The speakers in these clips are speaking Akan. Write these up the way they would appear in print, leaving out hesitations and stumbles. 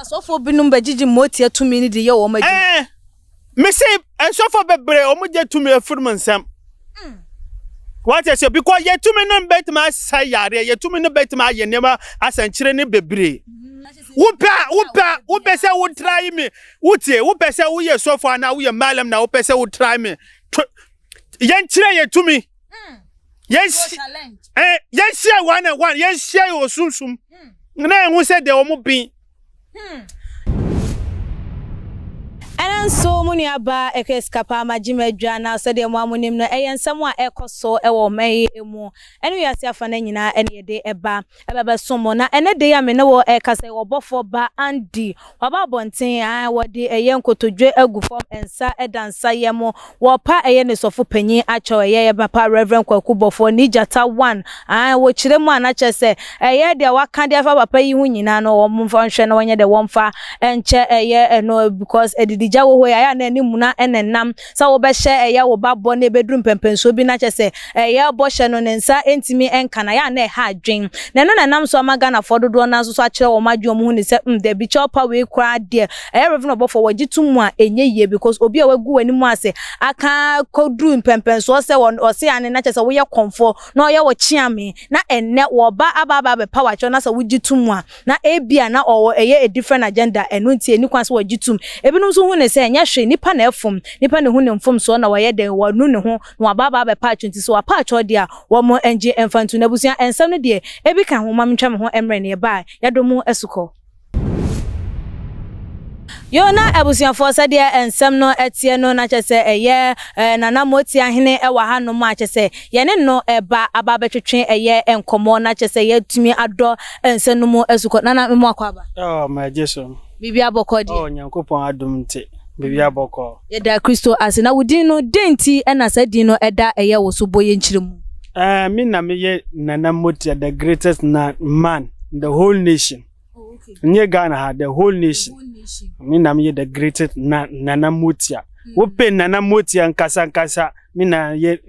So for binum bejiji moti to me the year or my me say and so for bebre or muja to me a furman sam. What I say because ye to me no bet my say yare ye to me no bet my ye never as and chirene bebre. Upa say would try me. Upa say we so far now we a malam now upa say would try me. Yen chire ye to me. Yes, yes, share 1 and 1. Yes, share your susum. Na who said there will be. And so many aba ekeskapa majimedwa na so de mwamunim no eyensem a ekoso ewo mai emu enu yase afana nyina ene de eba somo na ene de ya me ne wo ekasa Obofour ba andi waba bonten a wode eyenkotodwe agufom ensa edansa yemo wo pa eye ne sofo panyin acho eye papa Reverend Kwaku Obofour ni jata 1 wo kiremu anache se eye de waka de afa papa yi hu nyina no wo mfa nhwe na wonye de womfa enche eye eno because edidi jawo ya na ni muna enenam sa wo be hye eya wo babbo na bedrum pempenso bi na chese eya bo hye no nensa entimi enkana ya na ha adwen na no nanam so amaga na fododo na so akire wo madwo mu hu ni se de bi chopa we kra de eya Reverend Obofour wagitum a enye ye because obi a wagu wani mu ase aka kodru pempenso se wo se ane na chese wo ye konfo na oya wo chiame na enne wo ba aba be power cho na se wogitum a na ebia na owo eye a different agenda enu nti eni kwan se wagitum ebinum so hu ne se nya hwe nipa na efum nipa ne hu ne mfum so na waye den wanu ne ho na baba be patch nti so apatch odi a wo mo enje emfantu na busia ensam no de ebi kan ho mamtwa me ho emre ne ba yadomu esuko Yona abusia for said ensam no etie no na chese eye nana moti ahene ewa ha no ma chese ye ne no eba aba betwetwe eye enkomo na chese ye tumi ado ensanumu esuko nana memo akwaba oh my Jesus bibia bokodi oh nyankopon adom nte bibia boko yeda Kristo asina wudin no denti ena sadin no eda eye wo so boye nchiremu me na me ye nana moti the greatest man in the whole nation. Oh, okay. Nye Ghana ha the whole nation. Me na me ye the greatest nana moti. Wope nana moti nkasa me na ye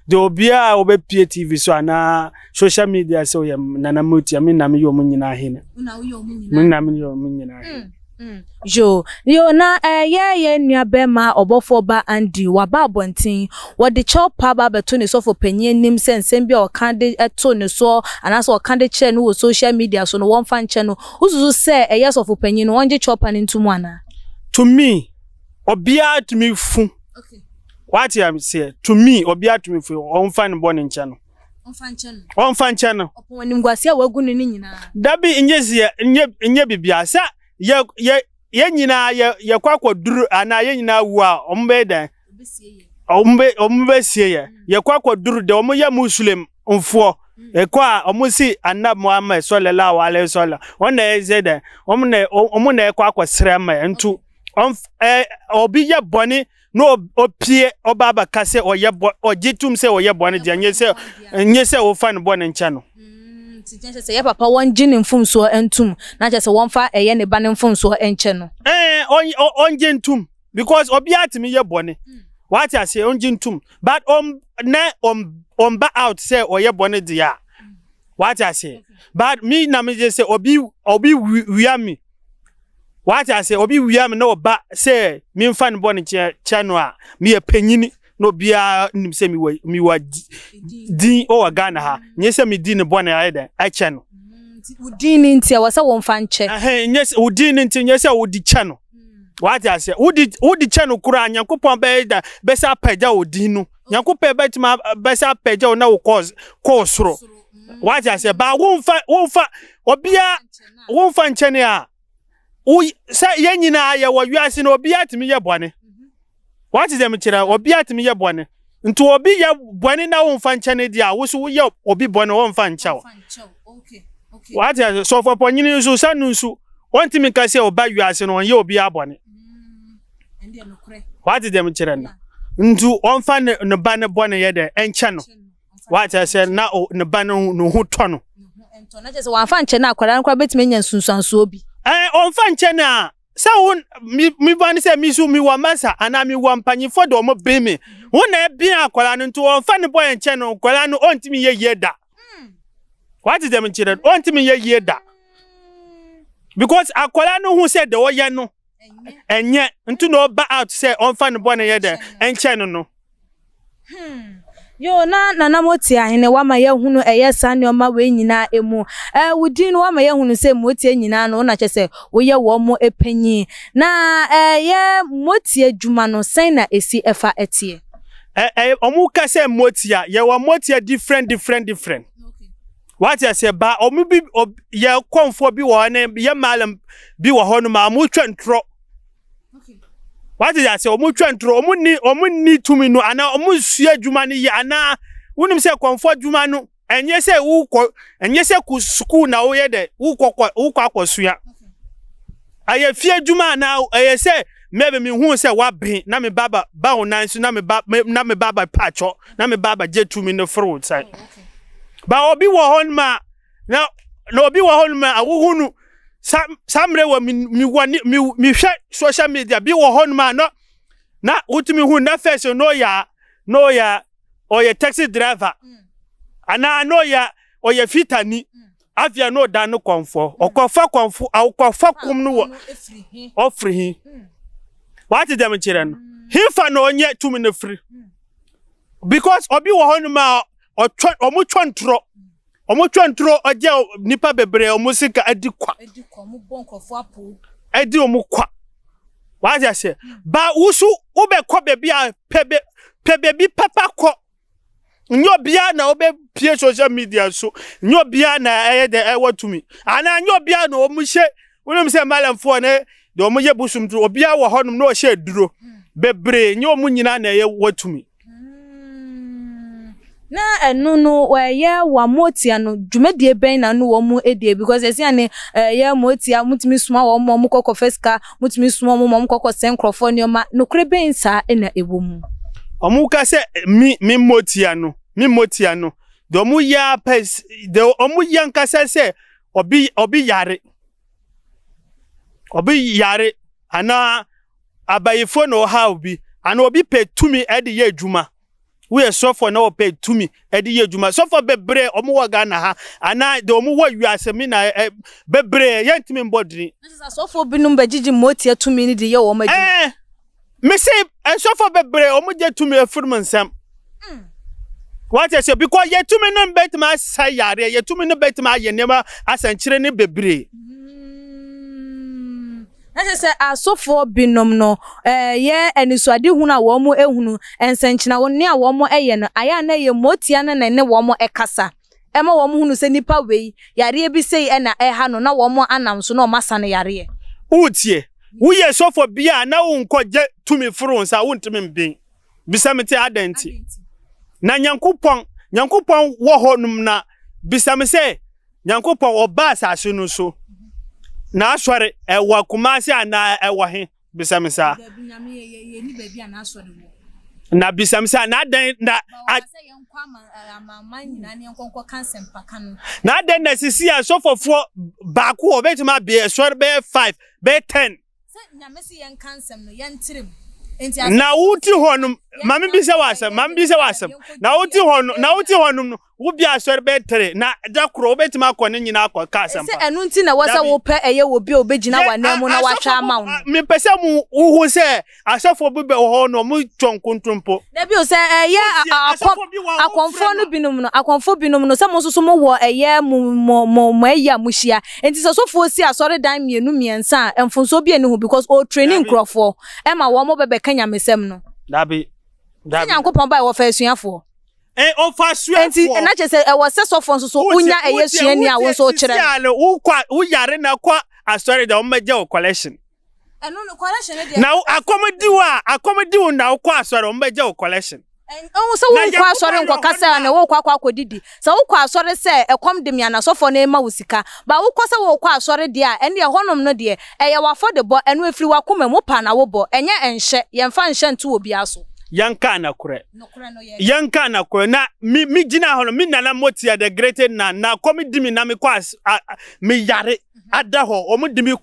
de obia obe TV so na social media so ye nana moti me na me yo munyina hene. Una wo yo munyina. Me na me yo munyina hene. Jo na ye nuabema Obofour ba andi waba bontin wode chopa ba beto ne so for panyin nim sensem bia o kan de eto ne so anaso o kan de che no social media so no won fan che no uzuzu se yes of panyin no wonje chopa ne ntumu ana to me obia to me fu okay what I am say to me obia to me fu on fan born in channel on fan channel opon nim gwase a wagu ne nyina dabi nye bibia sa ye nyina ye kwakwaduru ana ye nyina wu a ombe da ombe sie ye kwakwaduru de omo ya muslim mfo e kwa omusi annab Muhammad sallallahu alaihi wasallam wona eze da omo na kwakwasere ma ntu obi ye boni no opie obaba kase oye ogitum se oye boni de nyese o fan boni ncha no Tinche se ye papa won gin mfum so entum na che se won fa eye ne ba ne mfum so enche no on gin tum because obi atimi ye bone what I say on gin tum but on ba out say oye bone dia what I say but me na me just say obi wiami what I say obi wiami no ba say me mfa ne bone chano a me ye panyini no bia nim se mi wa din o Ghana ha nyese mi din bone aida ache no udin ntia wasa won fa nche nyese udin ntia nyese udi che no what I say udi che no kura Nyankopon be sa pagya udin no Nyankopon be tima be sa pagya na wo soro what I say ba won fa obia won fa nche ne a sa yenyina ya wo wiase no obia timi ye bone. What is them chira obi atimi ye bone nto obi ye bone na won fa nche ne dia wo so ye obi bone won fa ncha okay what is so for ponyini so sanu so want me ka say oba wiase no ye obi abone ende no kure what is them chira na nto on fa ne ba ne bone ye de enche no what I say na ne ba no hu to no ento na je se wan fa nche na akwara nkwa betime nya sunsanso obi on fa nche na sa won mi bani se mi su mi wa masa ana mi wa mpanyi fo do mo be me won na bia akwala no nto on fa ne boy enche no akwala no ontimi ye yeda what is them children ontimi ye yeda because akwala no hu say de woye no enye ntu no ba out say on fa no bone ye de enche no yo na moti ahene wa ma ye hunu eye sane o ma we nyina emu wudi no wa ma ye hunu se moti nyina no na che se wo ye wo mo epanyi na ye moti adwuma no sen na esi efa etie omu ka se moti a ye wa moti different okay. What I say ba omu bi ye konfo bi wo na ye malam bi wo ho no ma mu twentro okay. What is that say omu twentro omu ni tumi no ana omu sua adwuma ni ye ana wonim se konfo adwuma no enye se ku school na wo ye de wo akosua aye fie adwuma na aye se maybe me hu se wa ben na me baba ba onan so na me baba pacho na me baba je tumi no fruit side ba obi wo hon ma na obi wo hon ma awuhunu samre wa mi hwe social media bi wo hon ma no na utimi hu na face no ya oye taxi driver ana no ya oye fitani afia no da no konfo okofa konfo akofa kum no ofri what is them children hifa no onye tumi no free because obi wo hon ma omu twontro oje nipa bebre omu sika adikwa mu bonkofo apo edi omu kwa what I say ba wusu ube kwa bebi a bebi papa ko nyo bia na obe pie social media so nyo bia na eye de ewatumi ana nyo bia na omu hye wonim se malamfo ne de omu ye busum tro obia wo honum na o hye duro bebre nyo omu nyina na eye watumi na enu no ye wa motia no dwumadie ben na no wo mu edie because esi ane ye motia mutimi suma wo mo kokko feska mutimi suma mo kokko senkrofo ne ma no kure ben sa na ewom omu ka se mi motia no do mu ya pes de omu yanka se obi yare ana abayifo no ha obi ana obi petumi edi ye adwuma we suffer na pay to me edi yeduma suffer bebre omo waga na ha ana de omo wa wiase mi na bebre yentimi mbodri suffer binum bagigi moti to me ni de ye wo ma me say suffer bebre omo je to me afurum nsam what I say because ye to me no bet ma sayare ye to me no bet ma ye nema asanchire ne bebre na se asofo binom no ye enisuade hunu a wo mo ehunu ensenchina wo ne a wo mo eye no aya na ye motia na ne wo mo ekasa ema wo mo hunu se nipa wei yare bi sei na eha no na wo mo anam so na o masa ne yare utie wo ye sofo bia na wo nkoje tumi furu nsa wo ntimi mbin bisamete adenti na nyankopon wo honum na bisamese nyankopon oba asase no so na asore ewa kumasi ana ewa he bisamisa na bisamisa na den na na den na sisi asofofo ba ko obetima be esore be 5 be 10 nyamesi yen kansem no yen tirim na wuti honum mami bi se wasem na wuti honum no wo bia asore be 3 na dakro obetima akọ ne nyina akọ kasem pa se enu nti na wasa wo pe eye wo bi obegina wanam na wahwa amaw no me pese mu uhu se asofo bi be ho no mu twonkontompo na bi o se eye akonfo no binum no se mo soso mo wo eye mo eya muhia enti se sofo si asore dan mienu miensa emfonso bi eni hu because o training crofo e ma wo mo bebe kanya mesem no dabi nyankopon ba wo fa asuafo ofa suafo enti na che se e wo se sofo so unya eye suani a wo so kire wo yare na kwa asore da o meje o collection eno no collection e na akomedi wo na kwa asore o meje o collection o so wo kwa asore nko kasa na wo kwa akodidi so wo kwa asore se ekom de miana sofo na ema wusika ba wo kwa se wo kwa asore de a ene honom no de eye wafo de bo eno afiri wakoma mu pa na wo bo enye enhye yemfa nhye ntu obi aso yanka na kure na mi gina hono mi nana motia the greater na komedi mi na mi kwa mi yare ada ho omudimi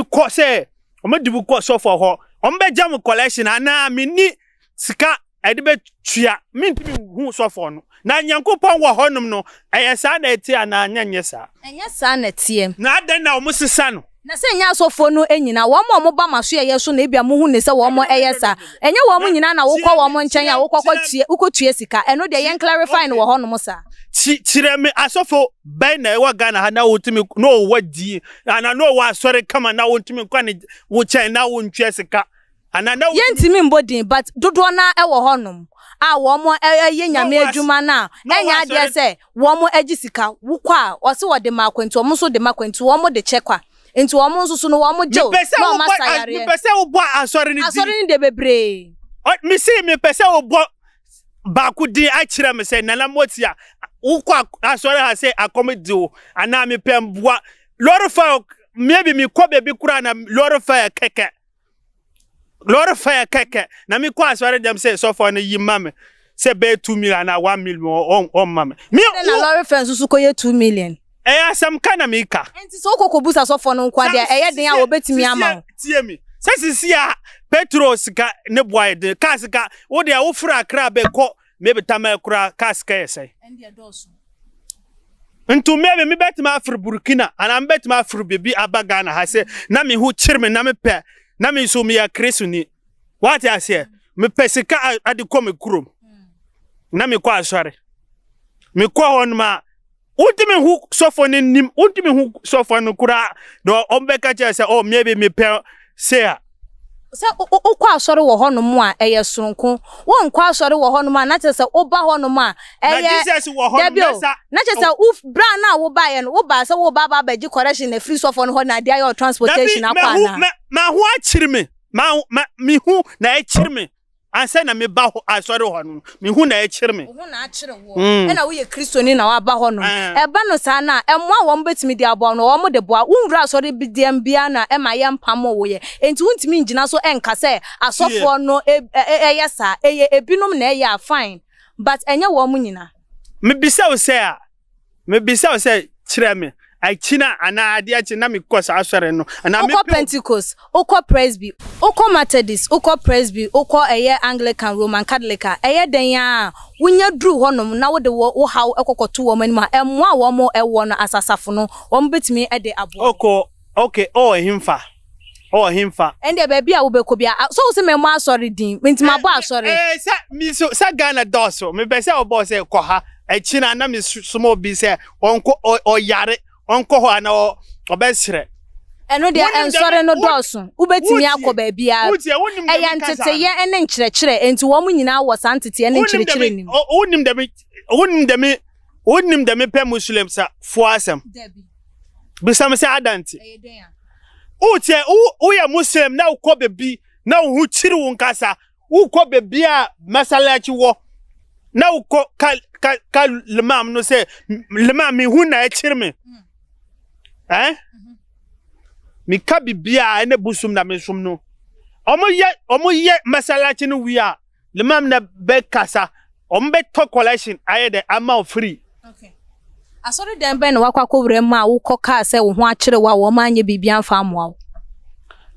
kwa se omudimi kwa sofo ho ombe jam collection ana mi ni sika ede be tua mentimi hu sofo no na nyankopon wo honum no eyesa na eti ana anyanye sa enye sa na tie na adan na omusisa no na se nya asofo no enyina wo mo ba maso ye so na ebia mo hu ne se wo mo eyesa enye wo mo nyina na wo kwa wo mo nchen ya wo kwa tie ukotue sika eno de yen clarify no wo honum sa chire me asofo ben na ewa Ghana ha na wotimi no wadi ana no wa sorry kama na wotimi kwa ne wo chen na wo ntue sika ana na yentimi mbodin but dodo na ewo honum a wo mo ye nyame adwuma na enya ade se wo mo agi sika wo kwa o se wo de makwantu o mo so de makwantu wo mo de chekwa enti wo mo so no wo mo je no masayare me pese wo bo asori ni de bebre me see me pese wo bo ba ku din a kire me se nana motia wo kwa asori ha se accommodate o ana me pemboa lorifa maybe me ko be kura na lorifa keke Lord fire keke na mi kwa asware dem say so for na yimame say be 2 million na 1 million on mame me na lorry fence so koye 2 million asam kana mi ka enti so kokobusa so for no kwa de den a obetimi ama tie mi say sisi a petros ka ne boy de kasika wo de wo fra kra be ko maybe tama kura kasika yesai endi adoso ntu maybe mi betima afro burkina ana betima afro bebi abagana ha say na mi hu chirme na me pe na me so me ya kresuni what I say me pesika ade ko me kurom na me kwa asore me kwa hon ma ultimi hu sofo ne nim ultimi hu sofo no kura no ombeka che say oh maybe me pe say se ukwa asore wo honom a eye soronko wo nkwa asore wo honom a na che se oba honom a eye na Jesus wo honom na che se uf bra na wo ba ye no wo ba se wo ba ba ji correction na free sofo no ho na dia your transportation akwa na ma hu achiri me mi hu na achiri me anse na me ba ho asore honom mi hu na achiri me hu na achiri wo e na wo ye kristoni na wa ba honom e ba no sa na emwa wo mbetimi di abo no wo mo de boa unwura asore bi dem bia na e ma ye mpamo wo ye enti wuntimi ngina so enka se asofo no yesa eye ebinom na ye fine but enye wo mo nyina me bisa wo se kire me China ana adia china mi kosa asore no ana me Pentecost oko Presby oko Methodist oko Presby oko eye Anglican Roman Catholic eye den ya wunya dru honom na wo de wo haw ekokoto wo manima emwa wo mo ewo no asasafo no wo mbetimi ede abo oko okay himfa ende baby a wo be ko bia so wo se me mo asore din mintima bo asore sa Ghana doso me be se obo se ko ha China na mi sumo bi se onko oyare onko ho ana obesre eno de ensore no doso ubetimi akoba bia eya ntete ye ene nkyerɛkyerɛ enti wo mu nyina wo santete ene nkyerɛkyerɛ nim wonim de me pe muslim sa fo asem bisam se adanti utie wo ya muslim na ukọ bebi na wo chiri wo nkasa ukọ bebi a masalachi wo na ukọ ka limam no se limam mi hu na chiri me mi ka bibia ene busum na me sum no omo ye masalachi no wi a limam na be kasa ombe to collection aye de amount free okay asori dem be na wakwa kowre ma wo koka se wo ho akire wa wo ma anye bibia mfa amoa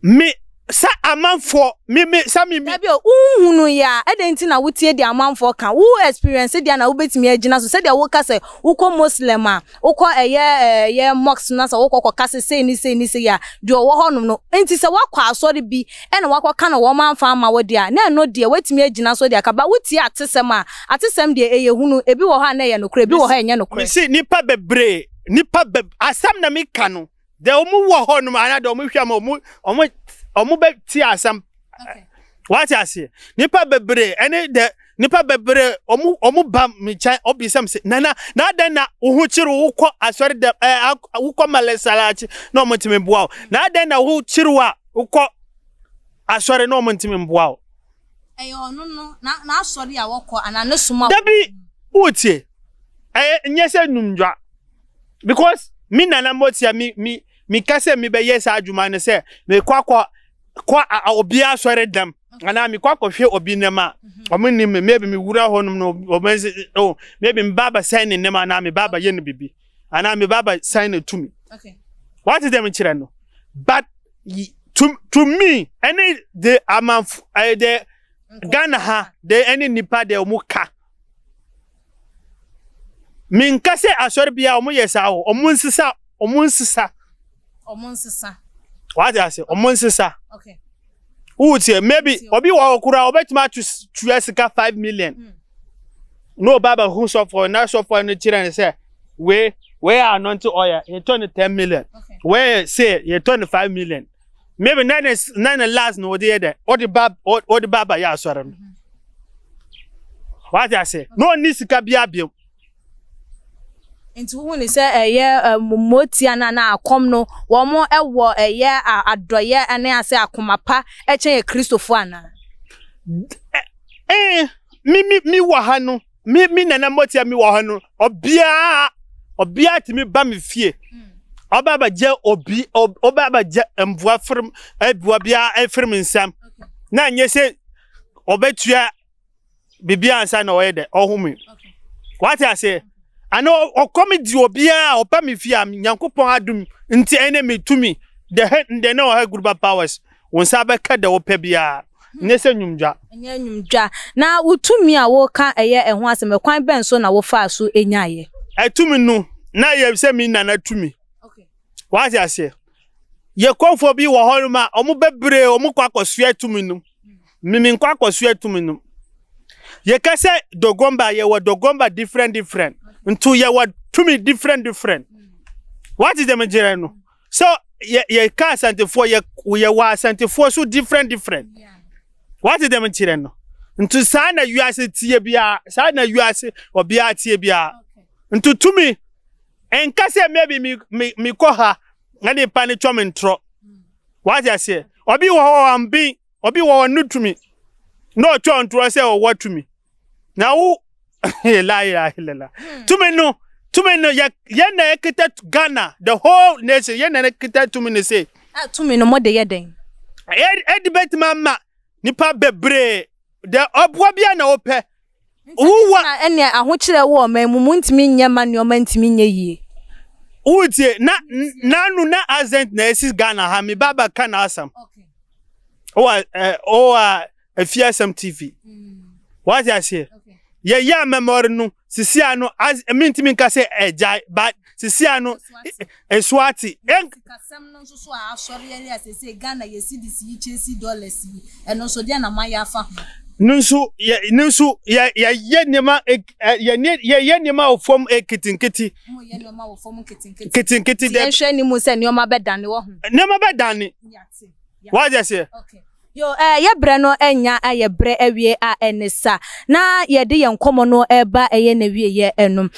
mi sa amanfo mi Dabi unhunu ya edenti na wutie di amanfo kan wo experience dia na wo betimi agina so se dia wo ka se uko muslim a uko ye mox na so wo ka se sei ni ya di wo honum no enti se wakwa asori bi e na wakwa ka na wo manfa ama wo dia na no dia wetimi agina so dia ka ba wutie atesem dia eye hunu ebi wo ha na ye no kure ebi wo ha enye no kure mi si nipa bebre asam na mi ka no de omu wo honum ana de omu hwa omu be ti asam okay what I say nipa bebre ene de nipa bebre omu ba mi chan obisam se na den na wo chiru wo asori de wo malesalachi na omu ntimi boa na den na wo chiru a wo asori na omu ntimi boa no na asori a wo ana ne suma dabi utie nyese numdwa because mi nana motia mi kase mi be yesa adwuma ne se me kwa obi asori dem ana mi kwa hwe obi nema omni me maybe mi wura honum no obense maybe mi baba sign nema na mi baba ye no bibi ana mi baba sign to me okay what is them chire no but to me any the amount the Ghana ha de any nipa de omuka min kase asori bia omu yesa o omunsisa what I say omunsisa okay utie maybe obi wa okura obetima to sika 5 million no baba who so for na so for no children say we are not oil you turn 10 million where say you turn 5 million maybe nine last no there or the baba ya asori what I say no ni sika bia bia Into when say motia na akom no wo mo ewo adoye ane ase akomapa echen Christopher ana mi wa ha no mi nana motia mi wa ha no obia ti mi ba mi fie obaba je obaba je mboa firm ebua bia efirm nsam na nye se obetua bibia ansa na oyede ohumi what I say ano okomedi obia opa me fia nyankopon adum nti ene me tumi de na ha group powers won sabe ka de opa bia nyese nyumdwa enye nyumdwa na utumi a wo ka eye eho asem kwan ben so na wo fa so enyaye atumi nu na ye se mi na tumi okay what I say ye konfo bi wo horuma omu bebre omu kwakosu atumi nu mimi kwakosu atumi nu ye ka se dogomba ye wo dogomba different into ye what to me different what is the majorano so ye ka santifo ye wa santifo so different what is the majorano into sana you ase tie bia sana you ase obia tie bia into to me en ka se maybe me ko ha na de pa ne twomntro what I say obi wo ambi obi wo nu to me no twontro say o what to me now la to me no ya na ekita Ghana the whole nation ya na ekita to me say to me no more de yeden debate mama nipa bebre the obwa bia na ope uwa ene ahokire wo mamu ntimi nyema ne o mantimi nye yie utie na azent na esi Ghana ha me baba kana asam okay a fiasam TV what I say ya memory no sisi ano as mintimi nka se ejai but sisi ano eswati kasam no so asori ali asese Ghana yesi disi chesi dollars eno so dia na maya afa nunsu ya yenema ya yenema ofom ekitinkiti mo yenema ofom kitinkiti de hwe ni mu se ne o ma bedane wo ho ne ma bedane what I say okay yo ye bre no enya aye bre awie a enesa na ye de ye nkomo no eba eye na wie ye enum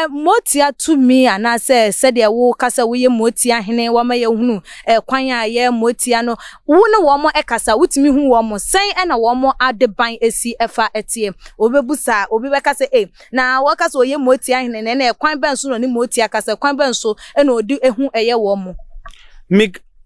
motia to me ana se de wo kasa wo ye motia hene wo ma ye hunu kwan a ye motia no wo ne wo mo ekasa wutimi hu wo mo sen na wo mo adeban esi efa etie obebusa obi be kasa na wo kasa wo ye motia hene na kwan ben so no ni motia kasa kwan ben so na odi ehu eye wo mo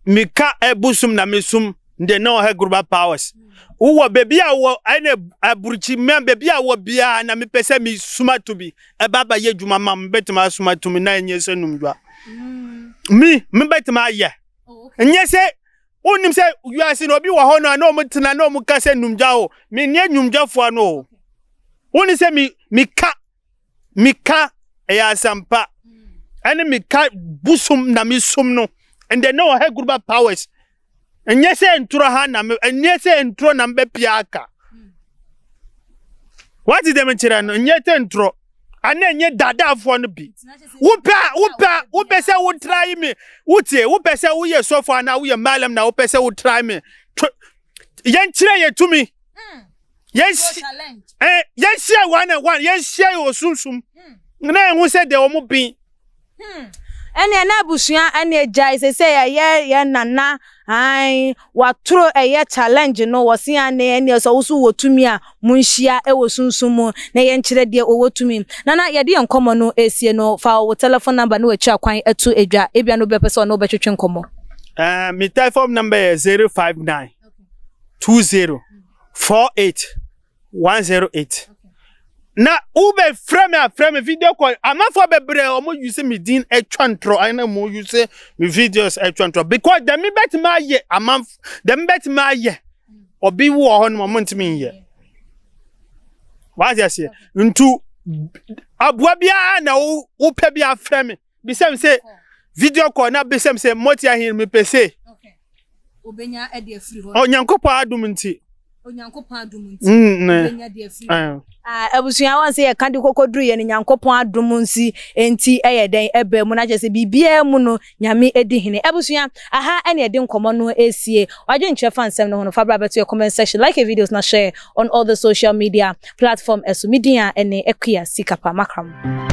mika ebusum na mesum de no ha group powers uwa baby awo ane aburchi me baby awo bia na me pese mi suma to bi e baba ye djuma mam betima suma to mi na enye se numdwa me betima ye enye se onim se you ase no bi wo ho no na o mtina na o muka se numdwa o me ne numdwafo no oni se mi ka e ya sampa ane mi ka busum na mi sum no and they know ha group powers enye se entro ha na enye se entro na mbe piaka what is them chira no enye te entro ana enye dada afo no bi wo pese wo try me wotie wo pese wo ye sofo ana wo ye malam na wo pese wo try me yen chira ye to me yes yes share one yes share your sumsum na enhu se de wo mo bin ene na busua ene jai se ye nana ai watro eye challenge no wosi ane so wusu wotumi a munhia e wosunsumu na ye nkyere de owotumi nana ye de enkomo no esie no fa wo telephone number no wachi akwan etu edwa ebia no be pese no be twetwe nkomo my telephone number is 059 20 48 108 na ube frame video call amafo bebre omo use me din etwantro ana mo use me videos etwantro because dem bet ma ye amaf dem bet ma ye obi wo ho no mo ntimi ye What you say? Into Abuabia na wo pe bia frɛ me. Bi say video call na be say moti ahin me pese. Okay. Obenya e de free ho. Onyankopɔ adum nti. Onyankopɔn adum nti. Obenya de free. Abusua wan say e kan de kokoduru ye ne Nyankopɔn adum nsi enti eye den ebe mu na je se bibia mu no nyame edi hene. Abusua aha ene edi nkomo no esie. Wadwe nche fan sem no ho no fa bra beto your comment section, like a videos na share on all the social media platform esu media ene ekia sikapa makram.